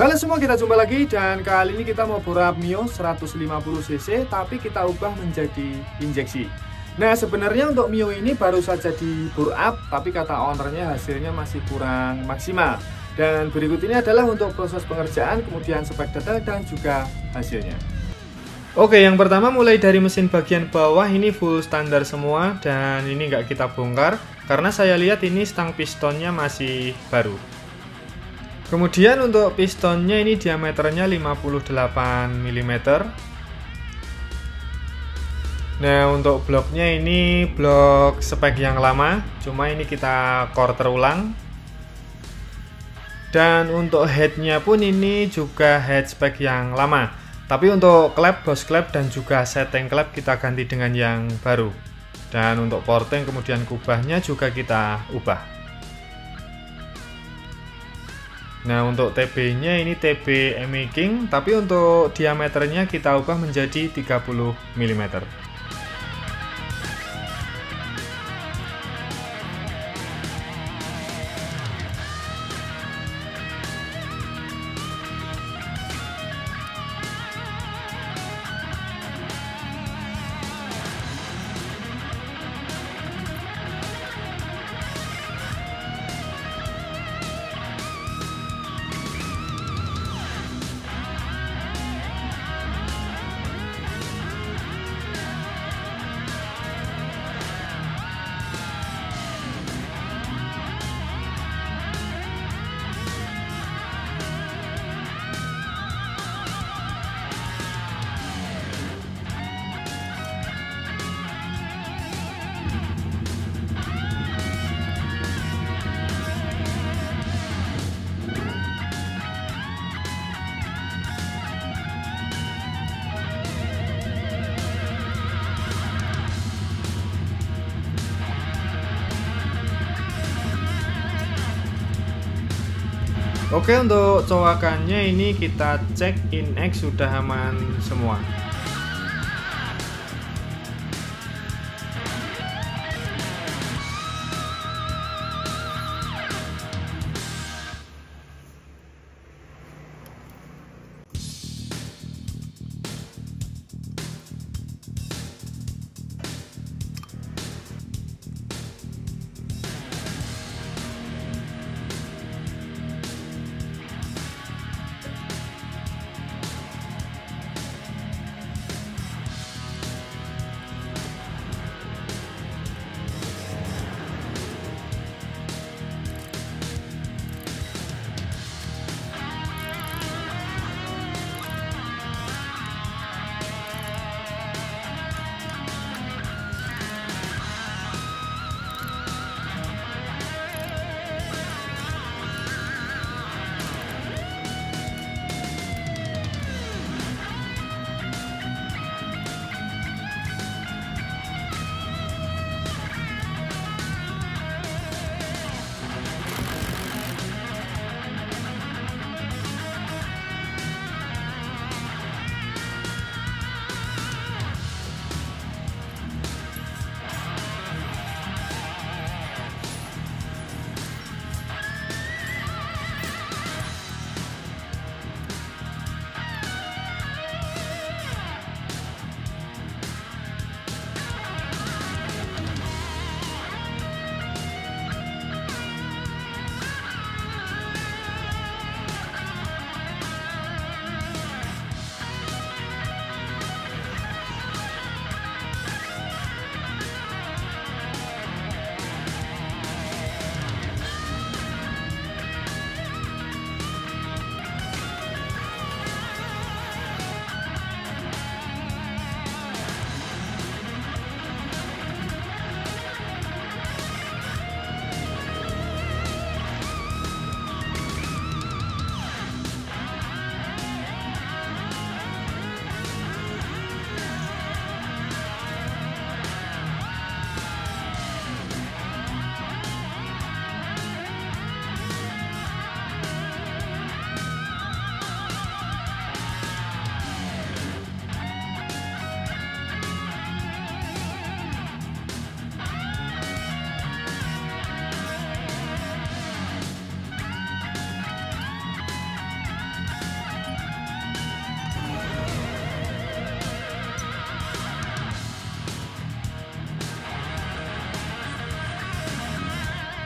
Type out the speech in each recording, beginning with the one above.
Halo semua, kita jumpa lagi dan kali ini kita mau bore up Mio 150cc tapi kita ubah menjadi injeksi. Nah, sebenarnya untuk Mio ini baru saja di bore up tapi kata ownernya hasilnya masih kurang maksimal. Dan berikut ini adalah untuk proses pengerjaan, kemudian spek detail dan juga hasilnya. Oke, yang pertama mulai dari mesin bagian bawah ini full standar semua dan ini nggak kita bongkar karena saya lihat ini stang pistonnya masih baru. Kemudian untuk pistonnya ini diameternya 58 mm. Nah, untuk bloknya ini blok spek yang lama, cuma ini kita quarter ulang. Dan untuk headnya pun ini juga head spek yang lama. Tapi untuk klep, boss klep dan juga setting klep kita ganti dengan yang baru. Dan untuk porting kemudian kubahnya juga kita ubah. Nah, untuk TB-nya ini TB ME King, tapi untuk diameternya kita ubah menjadi 30 mm. Oke, untuk cowakannya ini kita cek in-X sudah aman semua.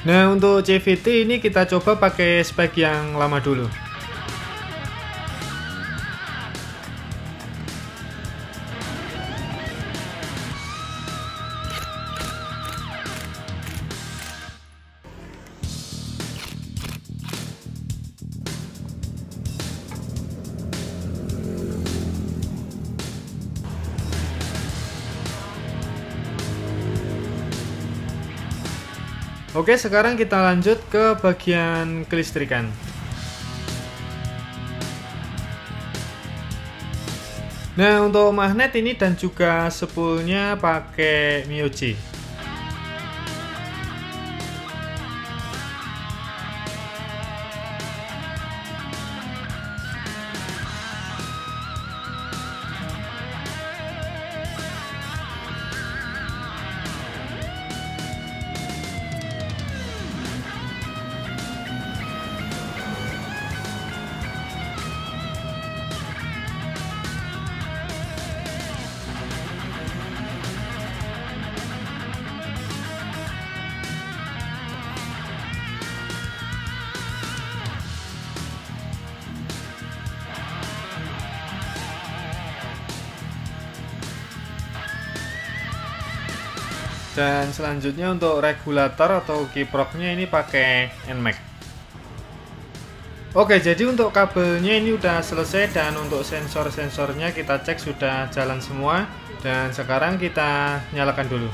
Nah, untuk CVT ini kita coba pakai spek yang lama dulu. Oke, sekarang kita lanjut ke bagian kelistrikan. Nah, untuk magnet ini dan juga spoolnya pakai Miyuji. Dan selanjutnya untuk regulator atau kiproknya ini pakai NMAX. Oke, jadi untuk kabelnya ini udah selesai dan untuk sensor-sensornya kita cek sudah jalan semua. Dan sekarang kita nyalakan dulu.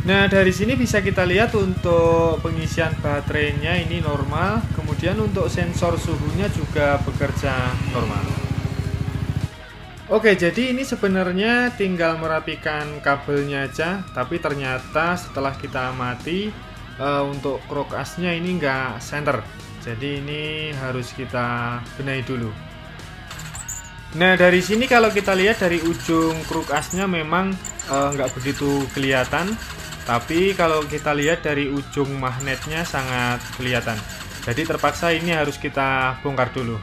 Nah, dari sini bisa kita lihat untuk pengisian baterainya ini normal, kemudian untuk sensor suhunya juga bekerja normal. Oke, jadi ini sebenarnya tinggal merapikan kabelnya aja, tapi ternyata setelah kita amati untuk krok asnya ini nggak center, jadi ini harus kita benahi dulu. Nah, dari sini kalau kita lihat dari ujung krok asnya memang nggak begitu kelihatan. Tapi kalau kita lihat dari ujung magnetnya sangat kelihatan. Jadi terpaksa ini harus kita bongkar dulu.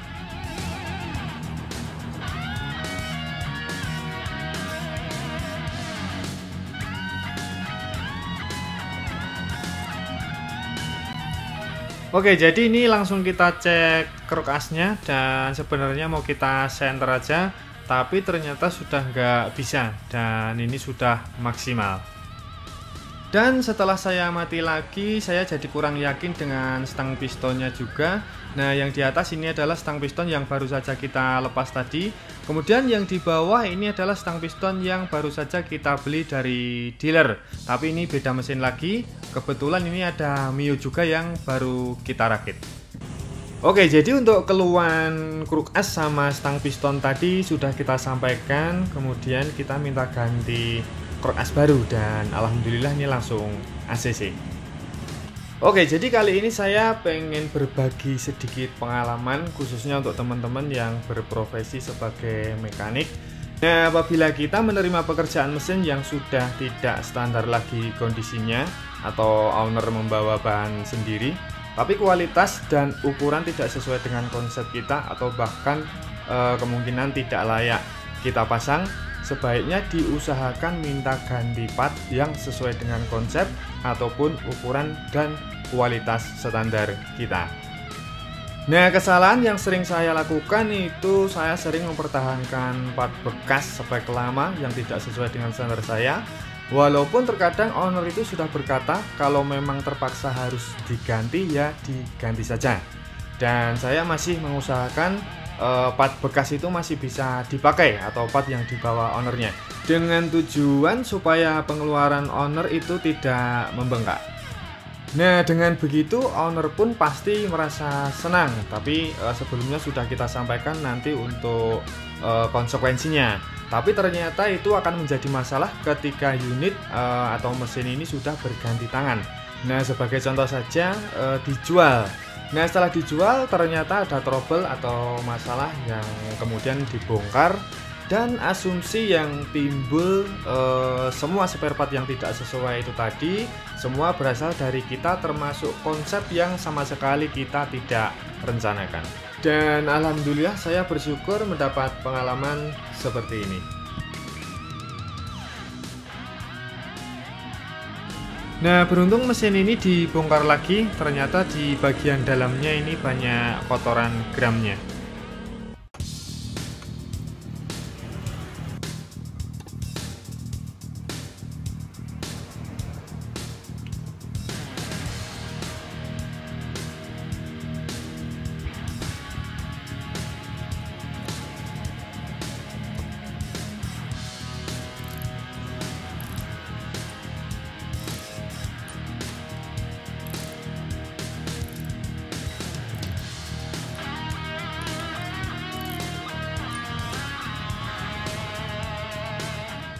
Oke, jadi ini langsung kita cek krok asnya dan sebenarnya mau kita center aja, tapi ternyata sudah nggak bisa dan ini sudah maksimal. Dan setelah saya amati lagi, saya jadi kurang yakin dengan stang pistonnya juga. Nah, yang di atas ini adalah stang piston yang baru saja kita lepas tadi. Kemudian yang di bawah ini adalah stang piston yang baru saja kita beli dari dealer. Tapi ini beda mesin lagi. Kebetulan ini ada Mio juga yang baru kita rakit. Oke, jadi untuk keluhan kruk as sama stang piston tadi sudah kita sampaikan. Kemudian kita minta ganti kruk as baru dan alhamdulillah ini langsung ACC. Oke, jadi kali ini saya pengen berbagi sedikit pengalaman khususnya untuk teman-teman yang berprofesi sebagai mekanik. Nah, apabila kita menerima pekerjaan mesin yang sudah tidak standar lagi kondisinya atau owner membawa bahan sendiri, tapi kualitas dan ukuran tidak sesuai dengan konsep kita atau bahkan kemungkinan tidak layak kita pasang, sebaiknya diusahakan minta ganti part yang sesuai dengan konsep ataupun ukuran dan kualitas standar kita. Nah, kesalahan yang sering saya lakukan itu saya sering mempertahankan part bekas spek lama yang tidak sesuai dengan standar saya. Walaupun terkadang owner itu sudah berkata kalau memang terpaksa harus diganti, ya diganti saja. Dan saya masih mengusahakan part bekas itu masih bisa dipakai atau part yang dibawa ownernya, dengan tujuan supaya pengeluaran owner itu tidak membengkak. Nah, dengan begitu owner pun pasti merasa senang. Tapi sebelumnya sudah kita sampaikan nanti untuk konsekuensinya. Tapi ternyata itu akan menjadi masalah ketika unit atau mesin ini sudah berganti tangan. Nah, sebagai contoh saja dijual. Nah, setelah dijual ternyata ada trouble atau masalah yang kemudian dibongkar Dan asumsi yang timbul, semua spare part yang tidak sesuai itu tadi semua berasal dari kita, termasuk konsep yang sama sekali kita tidak rencanakan. Dan alhamdulillah saya bersyukur mendapat pengalaman seperti ini. Nah, beruntung mesin ini dibongkar lagi, ternyata di bagian dalamnya ini banyak kotoran gramnya.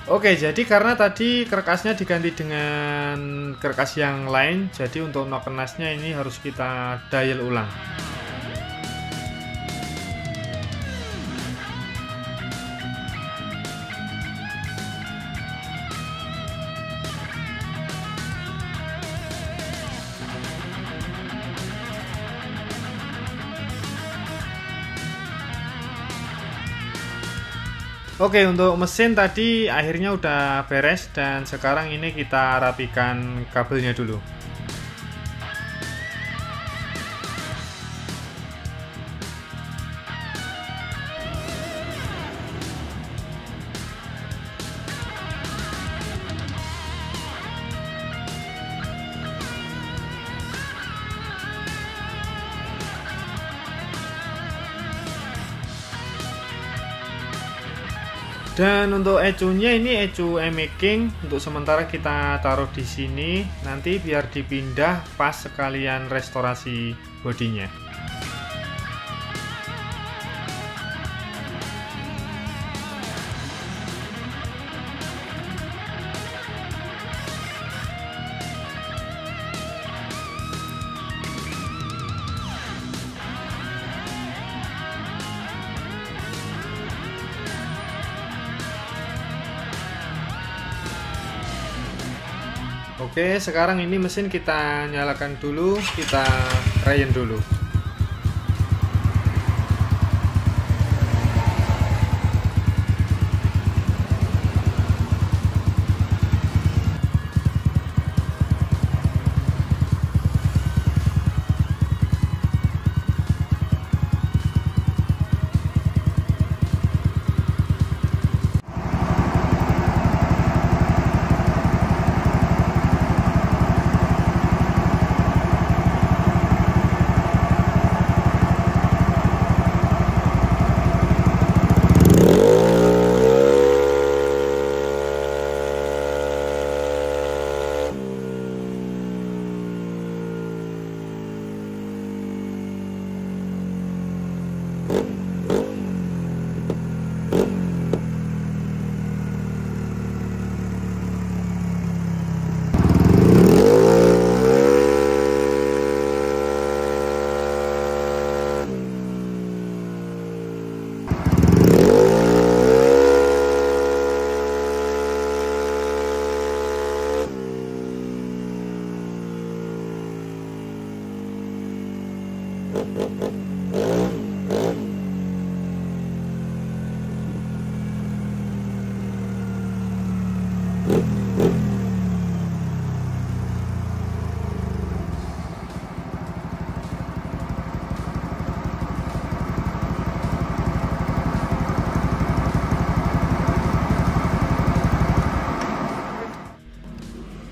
Oke, jadi karena tadi kerkasnya diganti dengan kerkas yang lain, jadi untuk nok kenasnya ini harus kita dial ulang. Oke, untuk mesin tadi akhirnya udah beres dan sekarang ini kita rapikan kabelnya dulu. Dan untuk ecunya ini ecu e-making, untuk sementara kita taruh di sini, nanti biar dipindah pas sekalian restorasi bodinya. Oke, sekarang ini mesin kita nyalakan dulu, kita rayen dulu.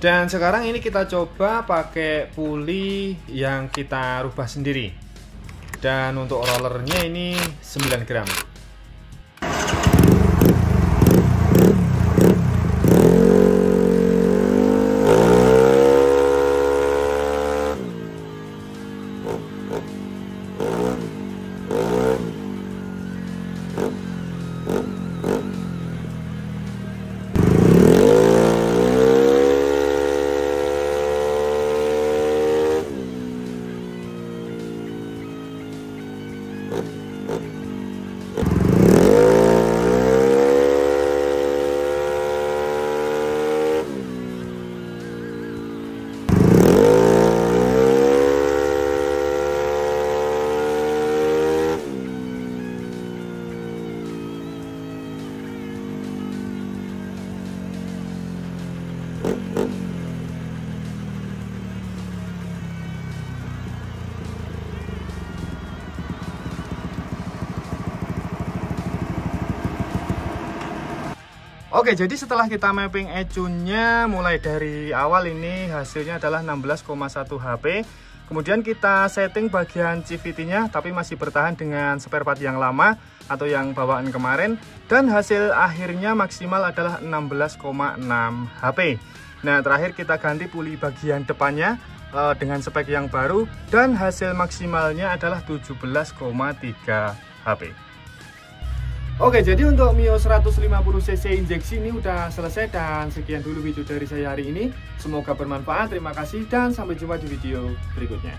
Dan sekarang ini kita coba pakai puli yang kita rubah sendiri. Dan untuk rollernya ini 9 gram. Oke, jadi setelah kita mapping ECU-nya mulai dari awal ini hasilnya adalah 16,1 HP. Kemudian kita setting bagian CVT-nya tapi masih bertahan dengan spare part yang lama atau yang bawaan kemarin, dan hasil akhirnya maksimal adalah 16,6 HP. Nah, terakhir kita ganti puli bagian depannya dengan spek yang baru dan hasil maksimalnya adalah 17,3 HP. Oke, jadi untuk Mio 150cc injeksi ini udah selesai, dan sekian dulu video dari saya hari ini. Semoga bermanfaat, terima kasih dan sampai jumpa di video berikutnya.